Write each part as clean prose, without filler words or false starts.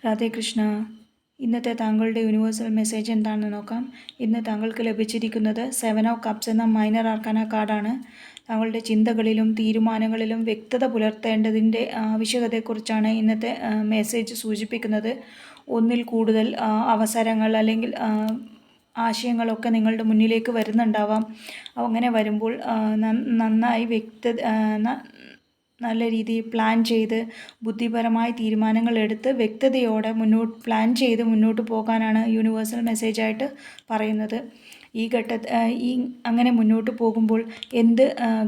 രാധേ കൃഷ്ണ. ഇന്നത്തെ താങ്കളുടെ universal message എന്താണെന്ന് നോക്കാം. ഇന്ന് താങ്കൾക്ക് ലഭിച്ചിരിക്കുന്നത് 7 ഓഫ് കപ്സ് എന്ന മൈനർ ആർക്കാന കാർഡാണ്. താങ്കളുടെ ചിന്തകളിലും തീരുമാനങ്ങളിലും വ്യക്തത പുലർത്തേണ്ടതിൻ്റെ ആവശ്യകതയെക്കുറിച്ചാണ് ഇന്നത്തെ മെസ്സേജ് സൂചിപ്പിക്കുന്നത്. ഒന്നിൽ കൂടുതൽ അവസരങ്ങൾ അല്ലെങ്കിൽ ആശയങ്ങളൊക്കെ നിങ്ങളുടെ മുന്നിലേക്ക് വരുന്നുണ്ടാവാം. അങ്ങനെ വരുമ്പോൾ നന്നായി നല്ല രീതിയിൽ പ്ലാൻ ചെയ്ത് ബുദ്ധിപരമായ തീരുമാനങ്ങൾ എടുത്ത് വ്യക്തതയോടെ പ്ലാൻ ചെയ്ത് മുന്നോട്ട് പോകാനാണ് യൂണിവേഴ്സൽ മെസ്സേജായിട്ട് പറയുന്നത്. അങ്ങനെ മുന്നോട്ട് പോകുമ്പോൾ എന്ത്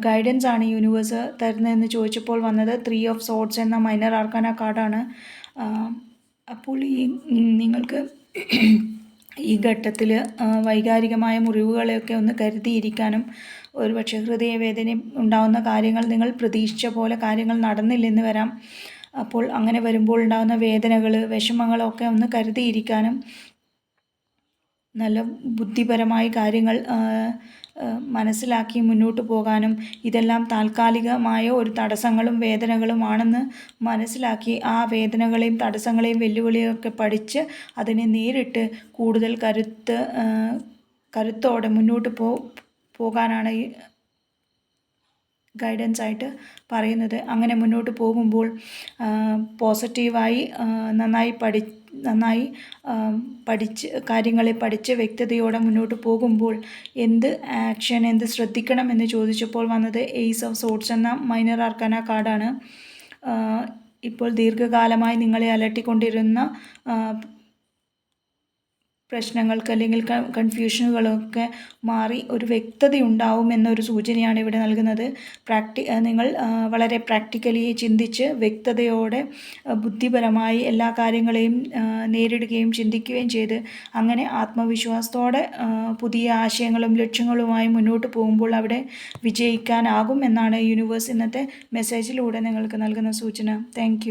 ഗൈഡൻസ് ആണ് യൂണിവേഴ്സ് തരുന്നതെന്ന് ചോദിച്ചപ്പോൾ വന്നത് 3 ഓഫ് സോർഡ്സ് എന്ന മൈനർ ആർക്കാന കാർഡാണ്. അപ്പോൾ നിങ്ങൾക്ക് ഈ ഘട്ടത്തിൽ വൈകാരികമായ മുറിവുകളെയൊക്കെ ഒന്ന് കരുതിയിരിക്കാനും ഒരുപക്ഷെ ഹൃദയവേദന ഉണ്ടാകുന്ന കാര്യങ്ങൾ നിങ്ങൾ പ്രതീക്ഷിച്ച പോലെ കാര്യങ്ങൾ നടന്നില്ലെന്ന് വരാം. അപ്പോൾ അങ്ങനെ വരുമ്പോൾ ഉണ്ടാകുന്ന വേദനകൾ വിഷമങ്ങളൊക്കെ ഒന്ന് കരുതിയിരിക്കാനും നല്ല ബുദ്ധിപരമായി കാര്യങ്ങൾ മനസ്സിലാക്കി മുന്നോട്ട് പോകാനും ഇതെല്ലാം താൽക്കാലികമായ ഒരു തടസ്സങ്ങളും വേദനകളുമാണെന്ന് മനസ്സിലാക്കി ആ വേദനകളെയും തടസ്സങ്ങളെയും വെല്ലുവിളിയൊക്കെ പഠിച്ച് അതിനെ നേരിട്ട് കൂടുതൽ കരുത്തോടെ മുന്നോട്ട് പോകാനാണ് ഗൈഡൻസ് ആയിട്ട് പറയുന്നത്. അങ്ങനെ മുന്നോട്ട് പോകുമ്പോൾ പോസിറ്റീവായി നന്നായി കാര്യങ്ങളെ പഠിച്ച് വ്യക്തതയോടെ മുന്നോട്ട് പോകുമ്പോൾ എന്ത് ശ്രദ്ധിക്കണം എന്ന് ചോദിച്ചപ്പോൾ വന്നത് ഏസ് ഓഫ് സോർഡ്സ് എന്ന മൈനർ ആർക്കാന കാർഡാണ്. ഇപ്പോൾ ദീർഘകാലമായി നിങ്ങളെ അലട്ടിക്കൊണ്ടിരുന്ന പ്രശ്നങ്ങൾക്ക് അല്ലെങ്കിൽ കൺഫ്യൂഷനുകളൊക്കെ മാറി ഒരു വ്യക്തതയുണ്ടാവും എന്നൊരു സൂചനയാണ് ഇവിടെ നൽകുന്നത്. നിങ്ങൾ വളരെ പ്രാക്ടിക്കലി ചിന്തിച്ച് വ്യക്തതയോടെ ബുദ്ധിപരമായി എല്ലാ കാര്യങ്ങളെയും നേരിടുകയും ചിന്തിക്കുകയും ചെയ്ത് അങ്ങനെ ആത്മവിശ്വാസത്തോടെ പുതിയ ആശയങ്ങളും ലക്ഷ്യങ്ങളുമായി മുന്നോട്ട് പോകുമ്പോൾ അവിടെ വിജയിക്കാനാകും എന്നാണ് യൂണിവേഴ്സ് ഇന്നത്തെ മെസ്സേജിലൂടെ നിങ്ങൾക്ക് നൽകുന്ന സൂചന. താങ്ക്